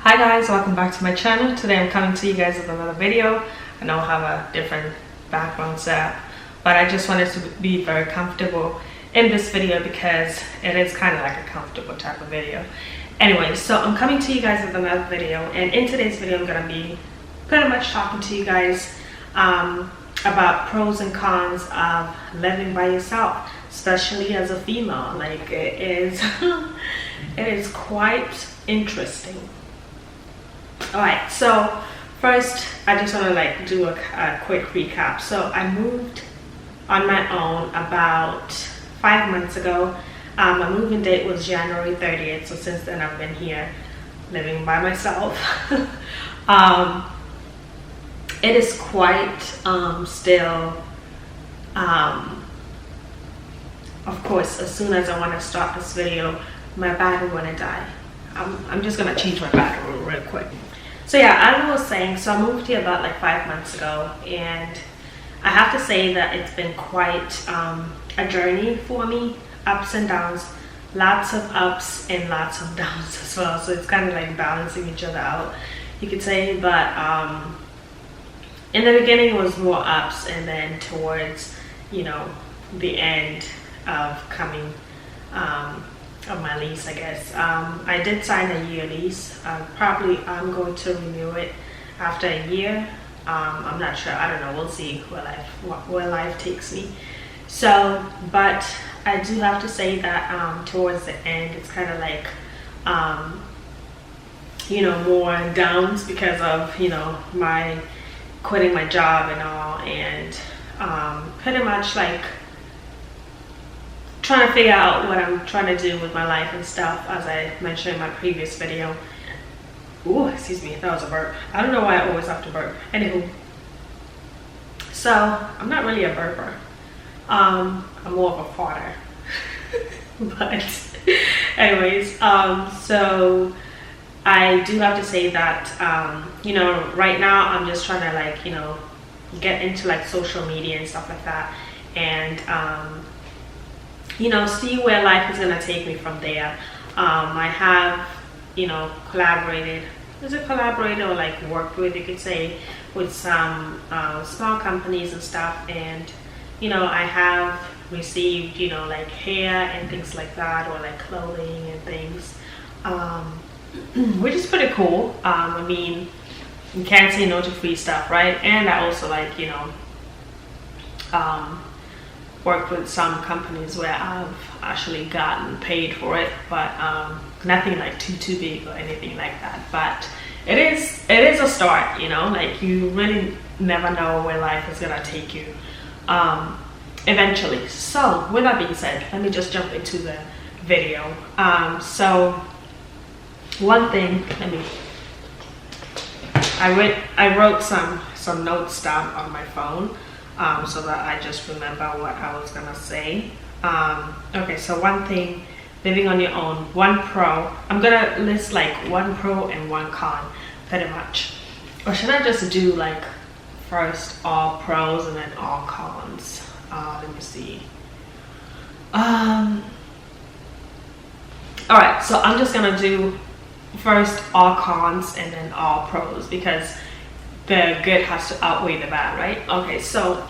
Hi guys, welcome back to my channel. Today I'm coming to you guys with another video. I know I have a different background setup, but I just wanted to be very comfortable in this video because it is kind of like a comfortable type of video. Anyway, so I'm coming to you guys with another video, and in today's video I'm going to be pretty much talking to you guys about pros and cons of living by yourself, especially as a female. Like, it is it is quite interesting. Alright, so first I just want to do a quick recap. So I moved on my own about 5 months ago. My moving date was January 30th, so since then I've been here living by myself. It is quite still, of course, as soon as I want to start this video, my battery want to die. I'm just gonna change my battery real quick. So yeah, as I was saying, so I moved here about 5 months ago, and I have to say that it's been quite a journey for me. Ups and downs, lots of ups and lots of downs as well. So it's kind of like balancing each other out, you could say. But in the beginning it was more ups, and then towards, you know, the end of coming of my lease, I guess. I did sign a year lease. Probably I'm going to renew it after a year. I'm not sure. I don't know. We'll see where life takes me. So, but I do have to say that towards the end, it's kind of like, you know, more downs because of, you know, my quitting my job and all, and pretty much like trying to figure out what I'm trying to do with my life and stuff, as I mentioned in my previous video. Ooh, excuse me, that was a burp. I don't know why I always have to burp. Anywho, so I'm not really a burper. I'm more of a farter. But anyways, so I do have to say that, you know, right now I'm just trying to you know, get into social media and stuff like that, and you know, see where life is gonna take me from there. I have, you know, collaborated, or worked with, you could say, with some small companies and stuff, and you know, I have received, you know, hair and things like that, or clothing and things, which is pretty cool. I mean, you can't say no to free stuff, right? And I also you know, worked with some companies where I've actually gotten paid for it, but nothing too big or anything like that. But it is a start, you know. You really never know where life is gonna take you eventually. So with that being said, let me just jump into the video. So one thing, I wrote some notes down on my phone, so that I just remember what I was gonna say. Okay, so one thing, living on your own, one pro. I'm gonna list one pro and one con, pretty much. Or should I just do first all pros and then all cons? Let me see. All right, so I'm just gonna do first all cons and then all pros, because the good has to outweigh the bad, right? Okay, so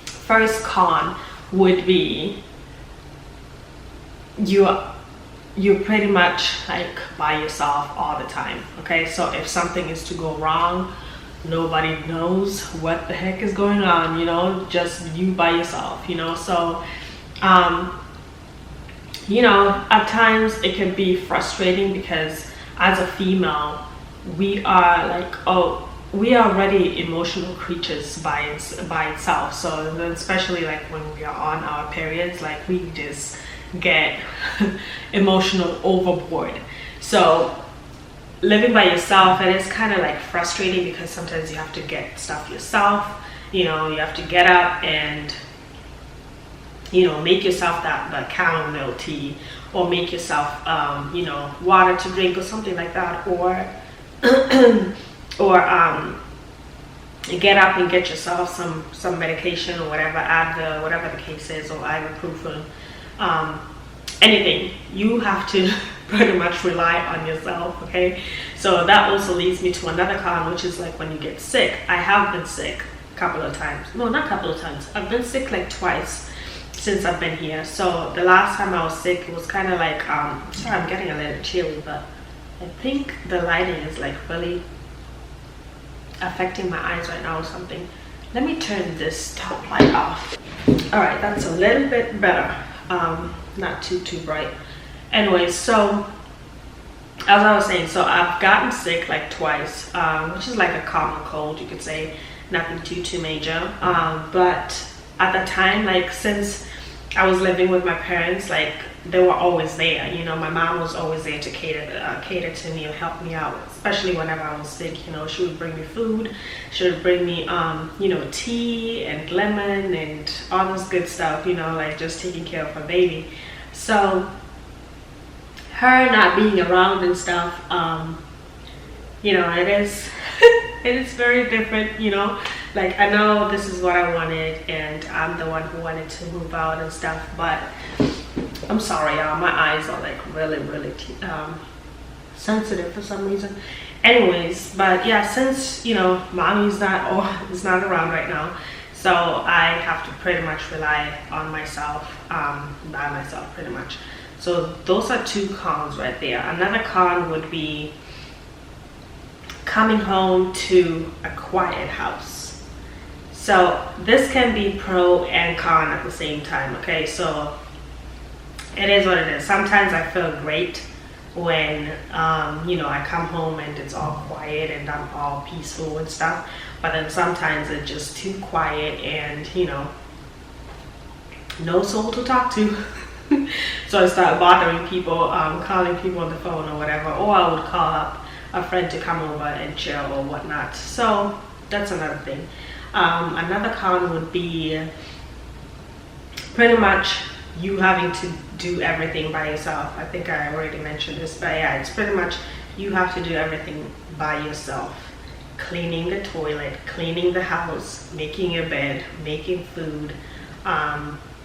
first con would be you're pretty much by yourself all the time. Okay, so if something is to go wrong, nobody knows what the heck is going on, you know, just you by yourself, you know. So you know, at times it can be frustrating because as a female, we are we are already emotional creatures by itself. So especially when we are on our periods, we just get emotional overboard. So living by yourself, it is kind of frustrating because sometimes you have to get stuff yourself. You know, you have to get up and, you know, make yourself that chamomile milk tea, or make yourself you know, water to drink or something like that, or get up and get yourself some medication or whatever, Advil, whatever the case is, or ibuprofen, anything. You have to pretty much rely on yourself, okay? So that also leads me to another con, which is like when you get sick. I have been sick a couple of times. No, not a couple of times. I've been sick like twice since I've been here. So the last time I was sick, it was kind of like, sorry, I'm getting a little chilly, but I think the lighting is like really affecting my eyes right now or something. Let me turn this top light off. All right, that's a little bit better. Not too bright. Anyways, so as I was saying, so I've gotten sick like twice, which is like a common cold, you could say, nothing too major. But at the time, like since I was living with my parents, like they were always there. You know, my mom was always there to cater to me and help me out, especially whenever I was sick. You know, she would bring me food, she would bring me you know, tea and lemon and all this good stuff, you know, like just taking care of her baby. So her not being around and stuff, you know, it is it is very different, you know. Like I know this is what I wanted and I'm the one who wanted to move out and stuff, but I'm sorry y'all, my eyes are like really sensitive for some reason. Anyways, but yeah, since, you know, mommy's is not around right now, so I have to pretty much rely on myself, by myself pretty much. So those are two cons right there. Another con would be coming home to a quiet house. So this can be pro and con at the same time, okay? So it is what it is. Sometimes I feel great when you know, I come home and it's all quiet and I'm all peaceful and stuff, but then sometimes it's just too quiet and, you know, no soul to talk to. So I start bothering people, calling people on the phone or whatever, or I would call up a friend to come over and chill or whatnot. So that's another thing. Another con would be pretty much you having to do everything by yourself. I think I already mentioned this, but yeah, it's pretty much you have to do everything by yourself. Cleaning the toilet, cleaning the house, making your bed, making food,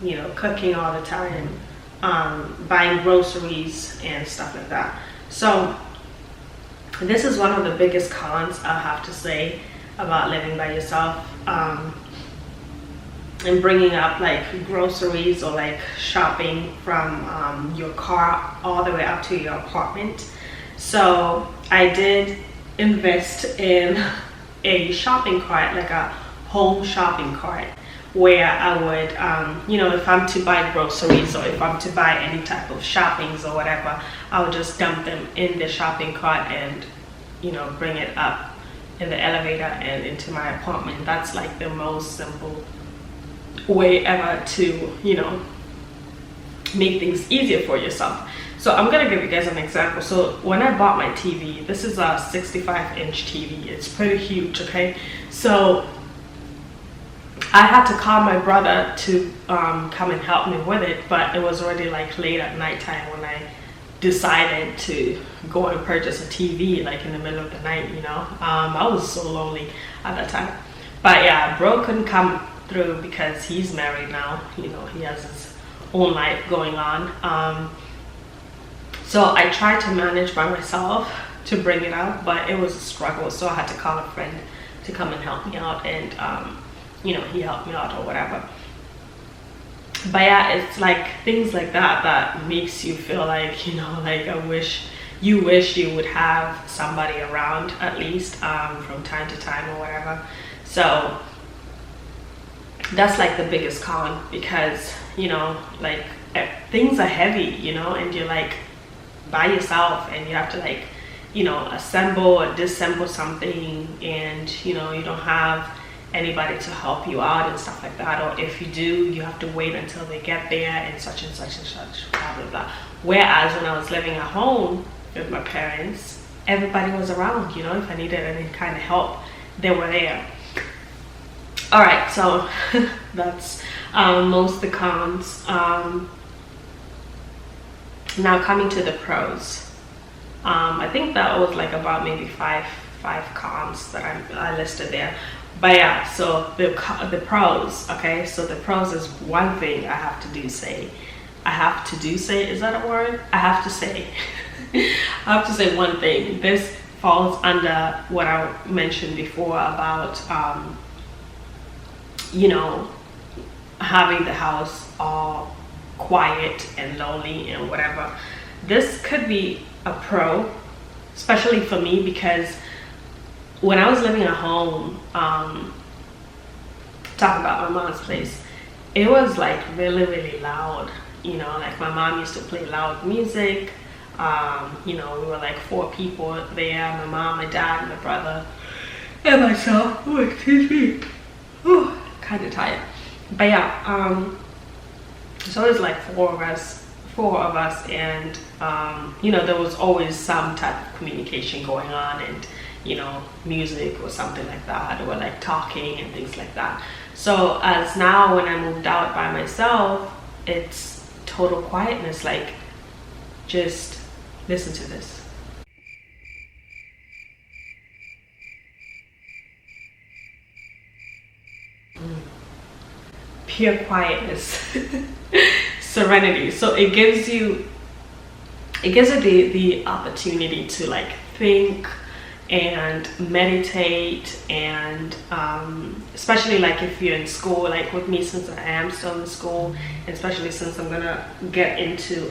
you know, cooking all the time, buying groceries and stuff like that. So this is one of the biggest cons, I'll have to say, about living by yourself, and bringing up like groceries or like shopping from your car all the way up to your apartment. So I did invest in a shopping cart, like a home shopping cart, where I would, you know, if I'm to buy groceries or if I'm to buy any type of shoppings or whatever, I would just dump them in the shopping cart and, you know, bring it up in the elevator and into my apartment. That's like the most simple way ever to, you know, make things easier for yourself. So I'm gonna give you guys an example. So when I bought my TV, this is a 65-inch TV. It's pretty huge, okay? So I had to call my brother to come and help me with it, but it was already like late at nighttime when I decided to go and purchase a TV, like in the middle of the night, you know. I was so lonely at that time. But yeah, bro couldn't come through because he's married now, you know, he has his own life going on. So I tried to manage by myself to bring it out, but it was a struggle, so I had to call a friend to come and help me out, and you know, he helped me out or whatever. But yeah, it's like things like that that makes you feel like, you know, like you wish you would have somebody around at least from time to time or whatever. So that's like the biggest con, because, you know, like things are heavy, you know, and you're like by yourself and you have to, like, you know, assemble or disassemble something, and, you know, you don't have anybody to help you out and stuff like that, or if you do, you have to wait until they get there and such and such and such, blah blah blah. Whereas when I was living at home with my parents, everybody was around, you know. If I needed any kind of help, they were there. All right, so that's most of the cons. Now coming to the pros, I think that was like about maybe five cons that I listed there. But yeah, so the pros, okay, so the pros is one thing I have to say, is that a word? I have to say I have to say one thing. This falls under what I mentioned before about, you know, having the house all quiet and lonely and whatever. This could be a pro, especially for me, because when I was living at home, talk about my mom's place, it was like really loud. You know, like my mom used to play loud music. You know, we were like 4 people there: my mom, my dad, my brother, and myself. Oh, excuse me. Oh, kind of tired. But yeah, so it was like 4 of us, and you know, there was always some type of communication going on, and you know, music or something like that, or like talking and things like that. So as now, when I moved out by myself, it's total quietness. Like, just listen to this. Pure quietness. Serenity. So it gives you the opportunity to like think and meditate, and especially like if you're in school, like with me, since I am still in school, and especially since I'm gonna get into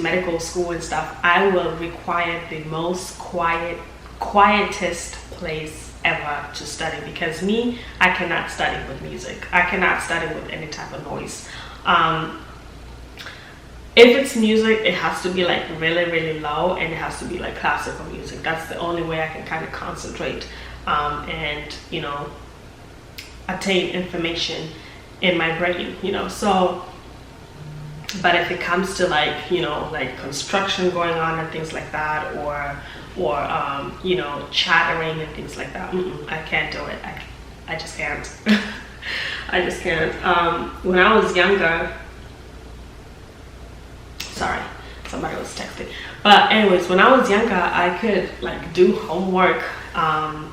medical school and stuff, I will require the most quietest place ever to study, because me, I cannot study with music. I cannot study with any type of noise. If it's music, it has to be like really low, and it has to be like classical music. That's the only way I can kind of concentrate and, you know, attain information in my brain, you know. So, but if it comes to like, you know, like construction going on and things like that, or you know, chattering and things like that, I can't do it. I just can't. I just can't. When I was younger, sorry, somebody was texting. But anyways, when I was younger, I could like do homework while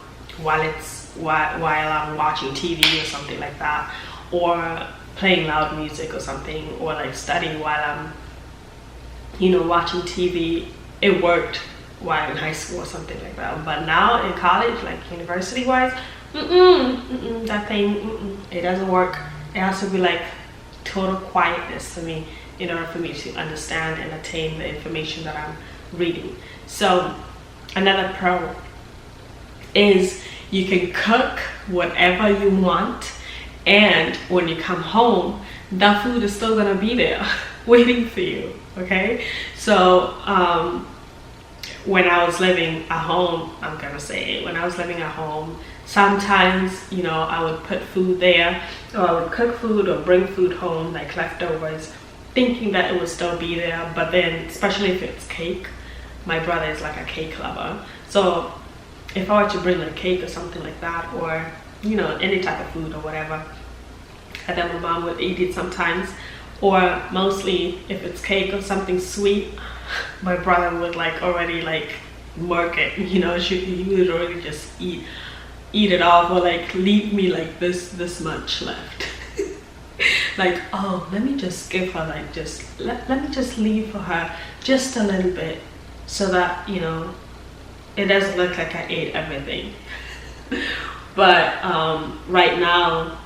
I'm watching TV or something like that, or playing loud music or something, or like studying while I'm, you know, watching TV. It worked while in high school or something like that. But now in college, like university wise, that thing, it doesn't work. It has to be like total quietness to me in order for me to understand and attain the information that I'm reading. So another pro is you can cook whatever you want, and when you come home, that food is still gonna be there waiting for you. Okay, so when I was living at home, I'm gonna say when I was living at home, sometimes, you know, I would put food there, or I would cook food or bring food home, like leftovers, thinking that it would still be there. But then, especially if it's cake, my brother is like a cake lover, so if I were to bring a cake or something like that, or you know, any type of food or whatever, and then my mom would eat it sometimes, or mostly if it's cake or something sweet, my brother would like already like mark it, you know, he would already just eat it off, or like leave me like this much left. Like, oh, let me just give her like let me just leave for her just a little bit, so that, you know, it doesn't look like I ate everything. But right now,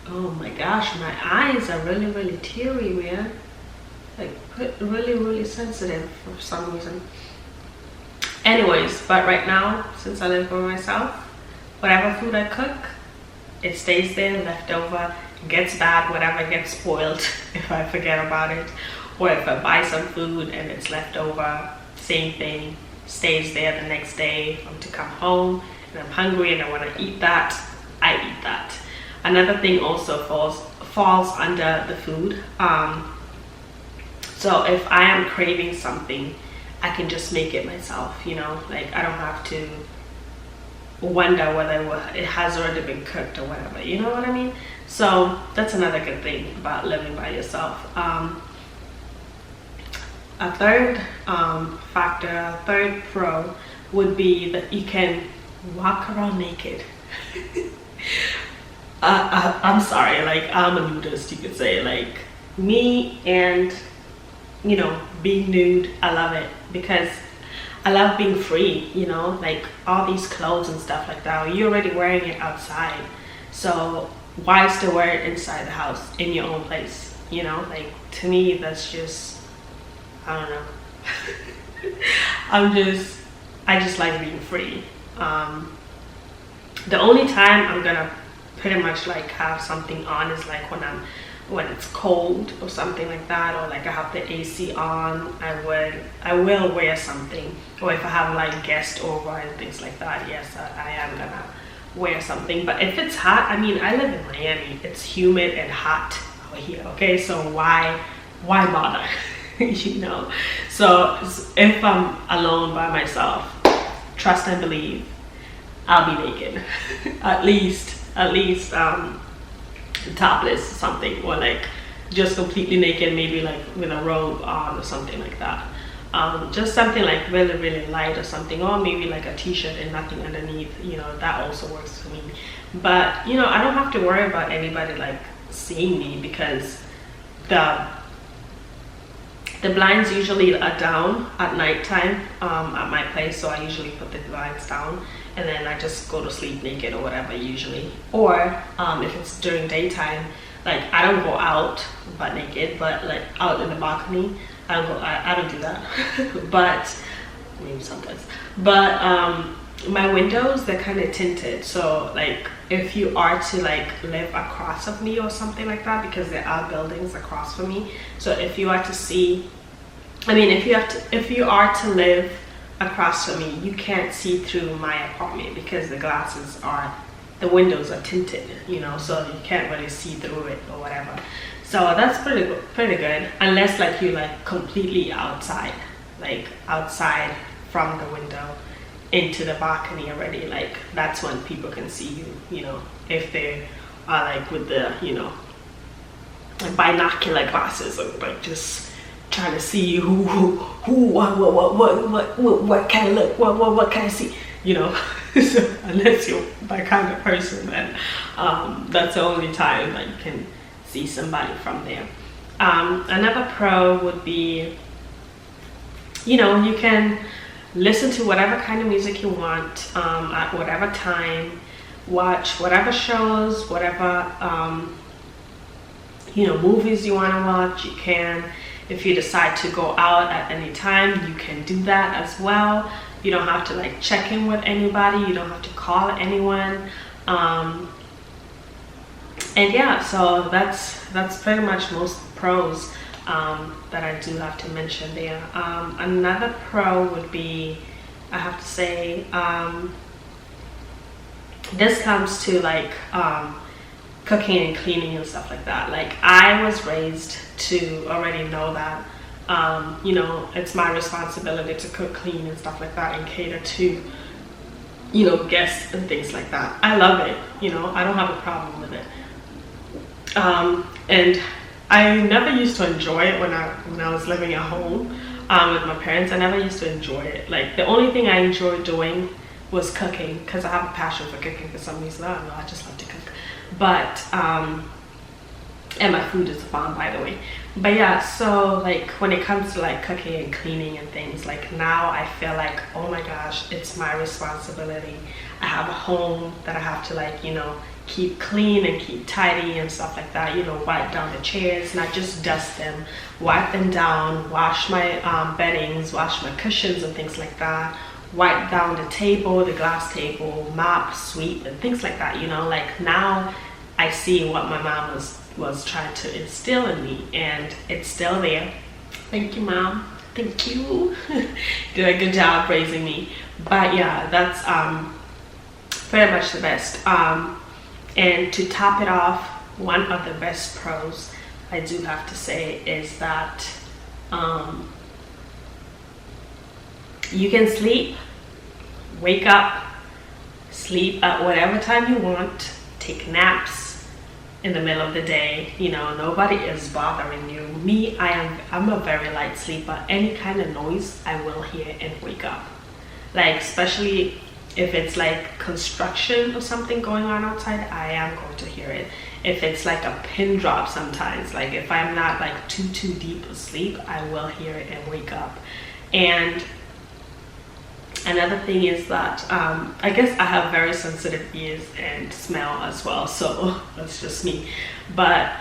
oh my gosh, my eyes are really teary, man. Like really sensitive for some reason. Anyways, but right now, since I live by myself, whatever food I cook, it stays there, left over. It gets bad, whatever gets spoiled if I forget about it, or if I buy some food and it's left over, same thing, stays there the next day. If I'm to come home and I'm hungry and I want to eat that, I eat that. Another thing also falls under the food. So if I am craving something, I can just make it myself, you know, like I don't have to wonder whether it has already been cooked or whatever, you know what I mean? So that's another good thing about living by yourself. A third factor, a third pro would be that you can walk around naked. I'm sorry, like I'm a nudist, you could say. Like me and, you know, being nude, I love it because I love being free, you know, like all these clothes and stuff like that. You're already wearing it outside, so why still wear it inside the house in your own place? You know, like to me, that's just, I don't know. I just like being free. The only time I'm gonna pretty much like have something on is like when it's cold or something like that, or like I have the AC on. I will wear something, or if I have like guests over and things like that, yes, I am gonna wear something. But if it's hot, I mean, I live in Miami, it's humid and hot over here, okay, so why bother? You know, so if I'm alone by myself, trust and believe, I'll be naked. at least topless or something, or like just completely naked, maybe like with a robe on or something like that. Just something like really light or something, or maybe like a t-shirt and nothing underneath, you know, that also works for me. But you know, I don't have to worry about anybody like seeing me, because the blinds usually are down at nighttime at my place, so I usually put the blinds down and then I just go to sleep naked or whatever usually. Or if it's during daytime, like I don't go out butt naked, but like out in the balcony, I don't do that. But maybe sometimes. But my windows, they're kind of tinted, so like if you are to like live across of me or something like that, because there are buildings across from me, so if you are to see, I mean, if you are to live across from me, you can't see through my apartment because the windows are tinted, you know, so you can't really see through it or whatever. So that's pretty good, unless like you like completely outside, like outside from the window into the balcony already, like that's when people can see you, you know, if they are like with the, you know, like binocular glasses, or like just trying to see what can I look, what can I see, you know. So unless you're that kind of person, then that's the only time that you can see somebody from there. Another pro would be, you know, you can listen to whatever kind of music you want at whatever time, watch whatever shows, whatever you know, movies you want to watch, you can. If you decide to go out at any time, you can do that as well. You don't have to like check in with anybody, you don't have to call anyone. And yeah, so that's pretty much most pros that I do have to mention there. Another pro would be, I have to say, this comes to like cooking and cleaning and stuff like that. Like I was raised to already know that you know, it's my responsibility to cook, clean and stuff like that, and cater to, you know, guests and things like that. I love it, you know, I don't have a problem with it. And I never used to enjoy it when I was living at home with my parents. I never used to enjoy it. Like the only thing I enjoyed doing was cooking, because I have a passion for cooking for some reason. I don't know, I just love to cook. But and my food is bomb, by the way. But yeah, so like when it comes to like cooking and cleaning and things, like now I feel like, oh my gosh, it's my responsibility. I have a home that I have to like, you know, keep clean and keep tidy and stuff like that, you know, wipe down the chairs, not just dust them, wipe them down, wash my beddings, wash my cushions and things like that, wipe down the table, the glass table, mop, sweep and things like that, you know. Like now I see what my mom was trying to instill in me, and it's still there. Thank you, Mom. Thank you. Did a good job raising me. But yeah, that's pretty much the best. And to top it off, one of the best pros I do have to say is that you can sleep, wake up, sleep at whatever time you want, take naps in the middle of the day, you know, nobody is bothering you. Me, I'm a very light sleeper. Any kind of noise I will hear and wake up. Like especially if it's like construction or something going on outside, I am going to hear it. if it's like a pin drop sometimes. Like if I'm not like too deep asleep, I will hear it and wake up. And another thing is that I guess I have very sensitive ears and smell as well, so that's just me. But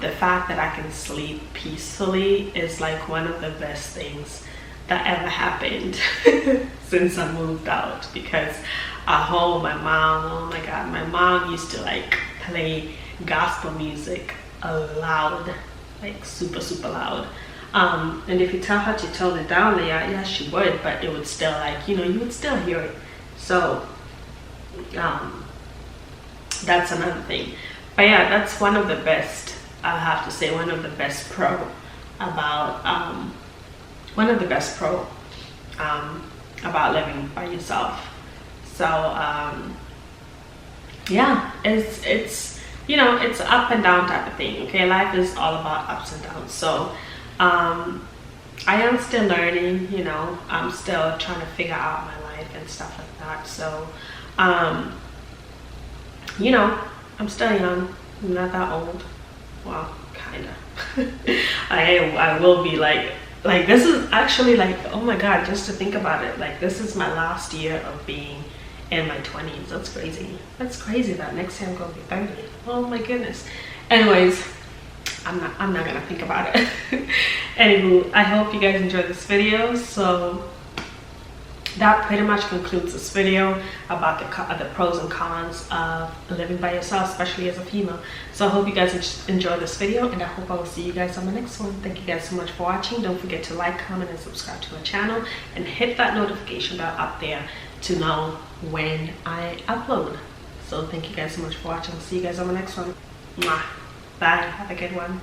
the fact that I can sleep peacefully is like one of the best things that ever happened since I moved out. Because at home, my mom, oh my god, my mom used to like play gospel music loud, like super loud. And if you tell her to tone it down, yeah, she would, but it would still, like, you know, you would still hear it. So that's another thing. But yeah, that's one of the best, I have to say, one of the best pro about about living by yourself. So yeah, it's you know, it's up and down type of thing. Okay, life is all about ups and downs. So I am still learning, you know, I'm still trying to figure out my life and stuff like that. So you know, I'm still young, I'm not that old. Well, kinda. I will be like this is actually like, oh my god, just to think about it, like this is my last year of being in my 20s. That's crazy. That's crazy that next year I'm gonna be 30. Oh my goodness. Anyways, I'm not gonna think about it. Anywho, I hope you guys enjoyed this video. So that pretty much concludes this video about the pros and cons of living by yourself, especially as a female. So I hope you guys enjoyed this video, and I hope I will see you guys on the next one. Thank you guys so much for watching. Don't forget to like, comment, and subscribe to my channel, and hit that notification bell up there to know when I upload. So thank you guys so much for watching. See you guys on the next one. Mwah. Bye. Have a good one.